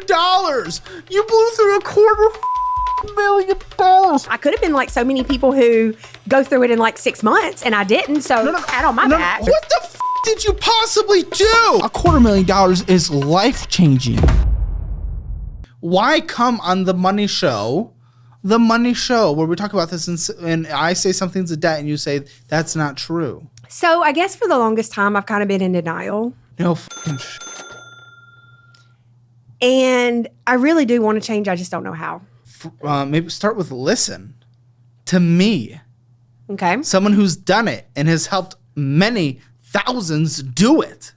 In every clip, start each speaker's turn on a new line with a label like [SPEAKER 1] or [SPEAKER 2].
[SPEAKER 1] $250,000. You blew through $250,000.
[SPEAKER 2] I could have been like so many people who go through it in like 6 months, and I didn't. So pat on my back.
[SPEAKER 1] What the did you possibly do? $250,000 is life-changing. Why come on the Money Show? The Money Show, where we talk about this, and I say something's a debt, and you say that's not true.
[SPEAKER 2] So I guess for the longest time, I've kind of been in denial.
[SPEAKER 1] No fucking shit.
[SPEAKER 2] And I really do want to change. I just don't know how.
[SPEAKER 1] Maybe start with listen to me.
[SPEAKER 2] Okay.
[SPEAKER 1] Someone who's done it and has helped many thousands do it.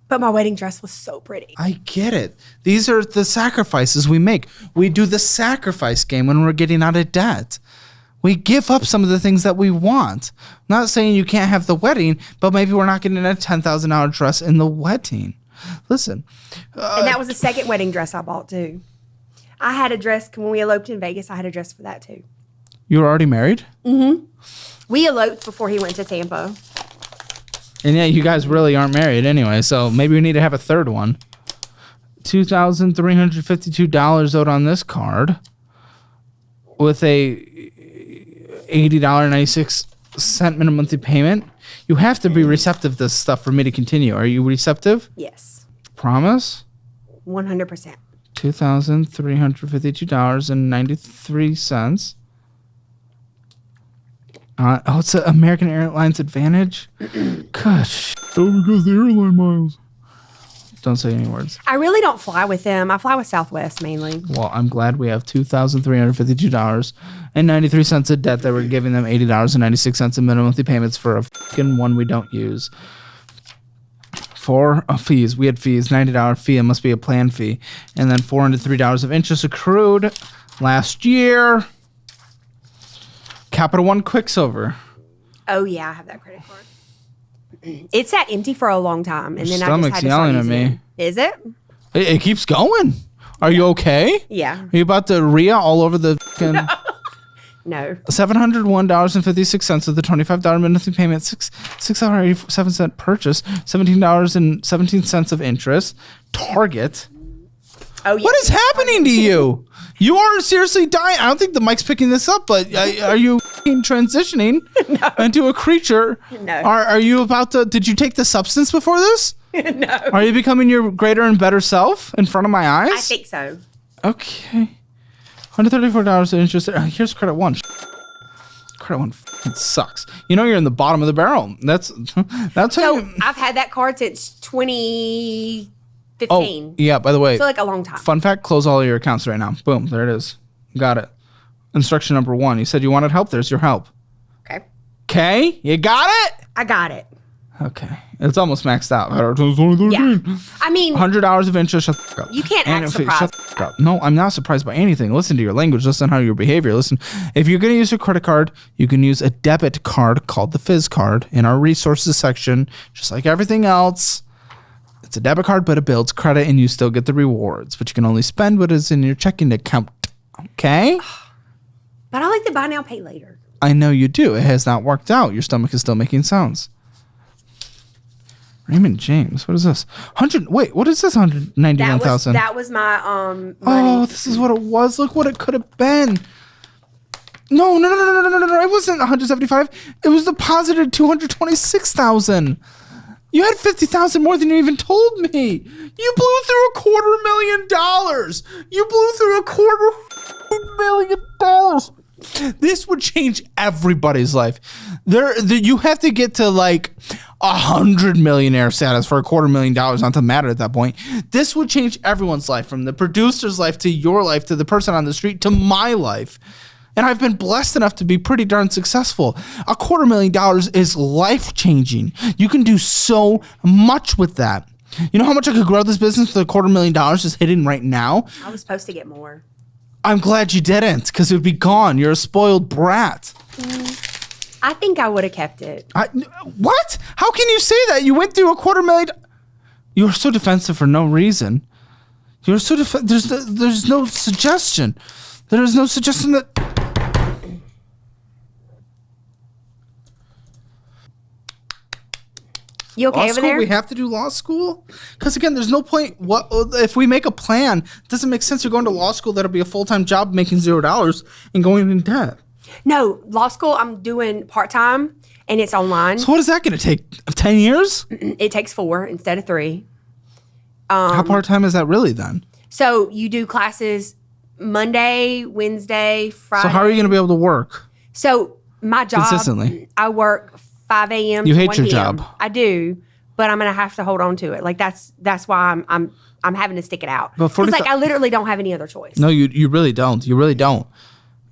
[SPEAKER 2] But my wedding dress was so pretty.
[SPEAKER 1] I get it. These are the sacrifices we make. We do the sacrifice game when we're getting out of debt. We give up some of the things that we want. I'm not saying you can't have the wedding, but maybe we're not getting a $10,000 dress in the wedding. Listen.
[SPEAKER 2] And that was the second wedding dress I bought too. I had a dress when we eloped in Vegas. I had a dress for that too.
[SPEAKER 1] You were already married?
[SPEAKER 2] Mm-hmm. We eloped before he went to Tampa.
[SPEAKER 1] And yeah, you guys really aren't married anyway, so maybe we need to have a third one. $2,352 owed on this card with a $80.96 minimum monthly payment. You have to be receptive to this stuff for me to continue. Are you receptive?
[SPEAKER 2] Yes.
[SPEAKER 1] Promise?
[SPEAKER 2] 100%.
[SPEAKER 1] $2,352.93. It's an American Airlines Advantage? Gosh. Oh, because the airline miles. Don't say any words.
[SPEAKER 2] I really don't fly with them. I fly with Southwest mainly.
[SPEAKER 1] Well, I'm glad we have $2,352.93 of debt that we're giving them $80.96 in minimum monthly payments for a fucking one we don't use. For fees. We had fees. $90 fee. It must be a plan fee. And then $403 of interest accrued last year. Capital One Quicksilver.
[SPEAKER 2] Oh, yeah. I have that credit card. It sat empty for a long time. And
[SPEAKER 1] Your
[SPEAKER 2] then I just had to start
[SPEAKER 1] yelling at
[SPEAKER 2] using
[SPEAKER 1] me.
[SPEAKER 2] it. Is it?
[SPEAKER 1] It keeps going. Are you okay?
[SPEAKER 2] Yeah.
[SPEAKER 1] Are you about to Rhea all over the fucking...
[SPEAKER 2] No.
[SPEAKER 1] $701.56 of the $25 monthly payment, $6.87 purchase, $17.17 of interest. Target.
[SPEAKER 2] Oh, yeah.
[SPEAKER 1] What is happening to you? You are seriously dying. I don't think the mic's picking this up, but are you transitioning into a creature?
[SPEAKER 2] No.
[SPEAKER 1] Are you about to? Did you take the substance before this?
[SPEAKER 2] No.
[SPEAKER 1] Are you becoming your greater and better self in front of my eyes?
[SPEAKER 2] I think so.
[SPEAKER 1] Okay. $134 in interest. Here's credit one. Credit one sucks. You know you're in the bottom of the barrel. That's how
[SPEAKER 2] So I've had that card since 2015.
[SPEAKER 1] Oh, yeah, by the way.
[SPEAKER 2] So like a long time.
[SPEAKER 1] Fun fact, close all of your accounts right now. Boom, there it is. Got it. Instruction number 1. You said you wanted help. There's your help.
[SPEAKER 2] Okay.
[SPEAKER 1] Okay, you got it?
[SPEAKER 2] I got it.
[SPEAKER 1] Okay. It's almost maxed out.
[SPEAKER 2] Yeah. I mean,
[SPEAKER 1] $100 of interest. Shut the fuck up.
[SPEAKER 2] You can't act surprised.
[SPEAKER 1] Shut the fuck up. No, I'm not surprised by anything. Listen to your language. Listen how your behavior. Listen, if you're going to use a credit card, you can use a debit card called the Fizz card in our resources section, just like everything else. It's a debit card, but it builds credit and you still get the rewards, but you can only spend what is in your checking account. Okay?
[SPEAKER 2] But I like to buy now, pay later.
[SPEAKER 1] I know you do. It has not worked out. Your stomach is still making sounds. Raymond James. What is this? Wait, what is this? 191,000.
[SPEAKER 2] That was my money.
[SPEAKER 1] Oh, this is what it was. Look what it could have been. No. It wasn't 175. It was deposited 226,000. You had 50,000 more than you even told me. You blew through $250,000. You blew through $250,000. This would change everybody's life. You have to get to like 100 millionaire status for $250,000 not to matter at that point. This would change everyone's life, from the producer's life to your life to the person on the street to my life. And I've been blessed enough to be pretty darn successful. $250,000 is life-changing. You can do so much with that. You know how much I could grow this business with $250,000 just hidden right now?
[SPEAKER 2] I was supposed to get more.
[SPEAKER 1] I'm glad you didn't, because it would be gone. You're a spoiled brat.
[SPEAKER 2] I think I would have kept it.
[SPEAKER 1] What? How can you say that? You went through $250,000. You're so defensive for no reason. You're so there's no suggestion. There is no suggestion that...
[SPEAKER 2] You okay
[SPEAKER 1] law
[SPEAKER 2] over
[SPEAKER 1] school?
[SPEAKER 2] there?
[SPEAKER 1] We have to do law school? Because again, there's no point. What if we make a plan? It doesn't make sense. You're going to law school. That'll be a full-time job making $0 and going in debt.
[SPEAKER 2] No, law school I'm doing part-time and it's online.
[SPEAKER 1] So what is that going to take? 10 years?
[SPEAKER 2] It takes 4 instead of 3.
[SPEAKER 1] How part-time is that really then?
[SPEAKER 2] So you do classes Monday, Wednesday, Friday.
[SPEAKER 1] So how are you going to be able to work?
[SPEAKER 2] So my job,
[SPEAKER 1] consistently?
[SPEAKER 2] I work 5 a.m.
[SPEAKER 1] You
[SPEAKER 2] to
[SPEAKER 1] hate
[SPEAKER 2] 1
[SPEAKER 1] your
[SPEAKER 2] p.m.
[SPEAKER 1] job.
[SPEAKER 2] I do, but I'm gonna have to hold on to it. Like that's why I'm having to stick it out.
[SPEAKER 1] But
[SPEAKER 2] Because like I literally don't have any other choice.
[SPEAKER 1] No, you really don't. You really don't.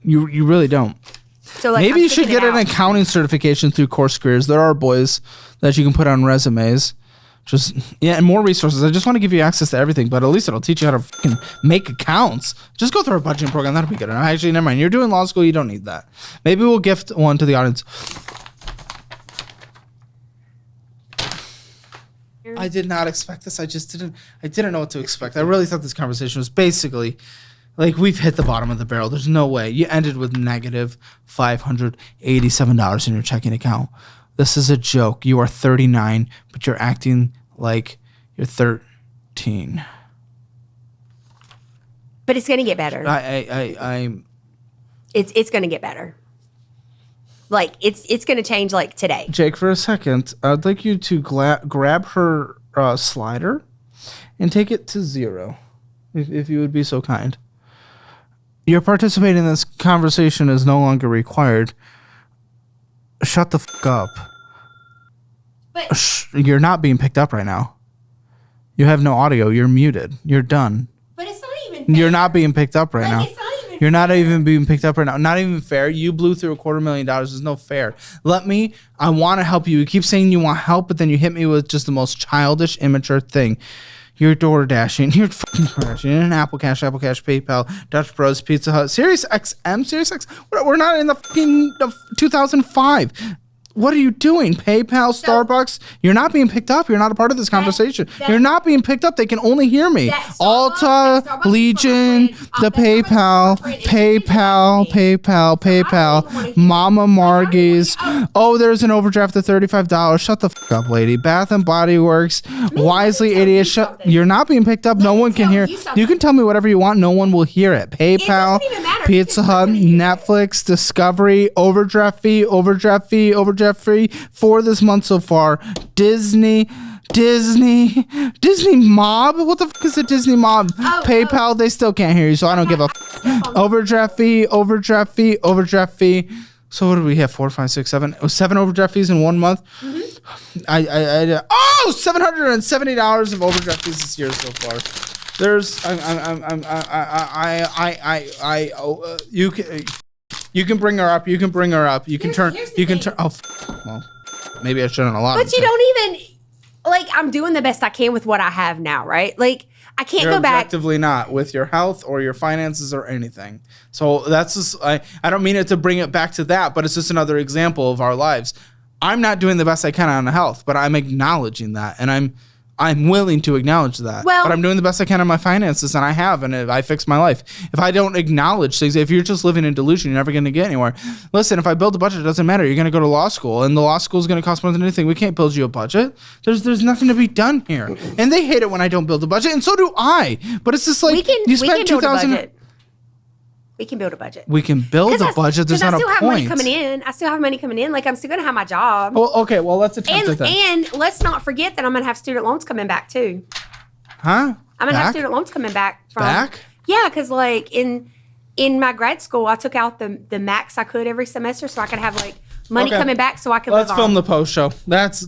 [SPEAKER 1] You really don't.
[SPEAKER 2] So like
[SPEAKER 1] Maybe
[SPEAKER 2] I'm
[SPEAKER 1] you should
[SPEAKER 2] sticking
[SPEAKER 1] get
[SPEAKER 2] it
[SPEAKER 1] an
[SPEAKER 2] out.
[SPEAKER 1] accounting certification through Course Careers. There are boys that you can put on resumes. And more resources. I just want to give you access to everything, but at least it'll teach you how to fucking make accounts. Just go through a budgeting program. That'll be good. Actually, never mind. You're doing law school. You don't need that. Maybe we'll gift one to the audience. I did not expect this. I didn't know what to expect. I really thought this conversation was basically like we've hit the bottom of the barrel. There's no way. You ended with negative $587 in your checking account. This is a joke. You are 39, but you're acting like you're 13.
[SPEAKER 2] But it's gonna get better. It's gonna get better. Like it's gonna change like today.
[SPEAKER 1] Jake, for a second, I'd like you to grab her slider and take it to 0, if you would be so kind. Your participating in this conversation is no longer required. Shut the fuck up.
[SPEAKER 2] But
[SPEAKER 1] You're not being picked up right now. You have no audio. You're muted. You're done.
[SPEAKER 2] but it's not even fair.
[SPEAKER 1] You're not being picked up right now.
[SPEAKER 2] It's not even
[SPEAKER 1] You're not even being picked up right now. Not even fair. You blew through $250,000. There's no fair. I want to help you. You keep saying you want help, but then you hit me with just the most childish, immature thing. You're door dashing. You're fucking crashing. You're in Apple Cash, PayPal, Dutch Bros, Pizza Hut, Sirius XM. We're not in the fucking 2005. What are you doing? PayPal, Starbucks? You're not being picked up. You're not a part of this conversation. You're not being picked up. They can only hear me. Alta, Legion, the PayPal, Mama Margie's. Oh, there's an overdraft of $35. Shut the fuck up, lady. Bath and Body Works, Wisely 88. You're not being picked up. No one can hear. You can tell me whatever you want. No one will hear it. PayPal, Pizza Hut, Netflix, Discovery, overdraft fee free for this month so far. Disney Mob. What the fuck is a Disney Mob? PayPal, they still can't hear you, so I don't give a overdraft fee. So what do we have? 4, 5, 6, 7. 7 overdraft fees in 1 month. $770 of overdraft fees this year so far. You can bring her up. You can turn. Oh, well, maybe I shouldn't allow.
[SPEAKER 2] But you don't even like. I'm doing the best I can with what I have now, right? Like I can't go back.
[SPEAKER 1] Objectively not with your health or your finances or anything. So that's just. I don't mean it to bring it back to that, but it's just another example of our lives. I'm not doing the best I can on the health, but I'm acknowledging that, and I'm willing to acknowledge that.
[SPEAKER 2] Well,
[SPEAKER 1] but I'm doing the best I can on my finances, and I have, and I fixed my life. If I don't acknowledge things, if you're just living in delusion, you're never going to get anywhere. Listen, if I build a budget, it doesn't matter. You're going to go to law school, and the law school is going to cost more than anything. We can't build you a budget. There's nothing to be done here. And they hate it when I don't build a budget, and so do I. But it's just like, you spent $2,000.
[SPEAKER 2] We can build a budget.
[SPEAKER 1] We can build a budget. There's not a point.
[SPEAKER 2] I still have money coming in. Like I'm still gonna have my job.
[SPEAKER 1] Well, okay. Well, let's attempt it then.
[SPEAKER 2] And let's not forget that I'm gonna have student loans coming back too.
[SPEAKER 1] Huh?
[SPEAKER 2] I'm gonna have student loans coming back from.
[SPEAKER 1] Back?
[SPEAKER 2] Yeah, because like in my grad school, I took out the max I could every semester, so I could have like money coming back, so I could.
[SPEAKER 1] Let's film the post show. That's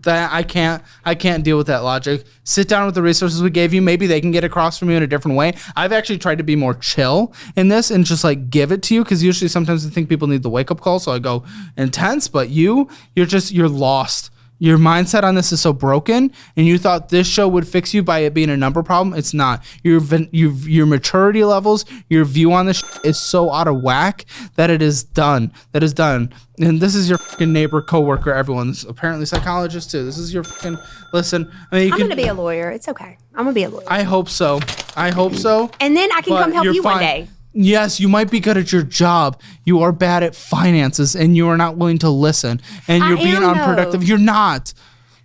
[SPEAKER 1] I can't deal with that logic. Sit down with the resources we gave you. Maybe they can get across from you in a different way. I've actually tried to be more chill in this and just like give it to you, because usually sometimes I think people need the wake up call, so I go intense. But you're lost. Your mindset on this is so broken, and you thought this show would fix you by it being a number problem. It's not. Your maturity levels, your view on this is so out of whack that it is done. That is done. And this is your fucking neighbor, coworker, everyone's apparently psychologist too. This is your fucking listen. I mean,
[SPEAKER 2] I'm gonna be a lawyer. It's okay. I'm gonna be a lawyer.
[SPEAKER 1] I hope so.
[SPEAKER 2] And then I can come help you one day.
[SPEAKER 1] Yes, you might be good at your job. You are bad at finances, and you are not willing to listen, and you're being unproductive. You're not.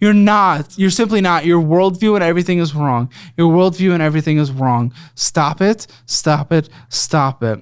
[SPEAKER 1] You're not. You're simply not. Your worldview and everything is wrong. Your worldview and everything is wrong. Stop it. Stop it. Stop it.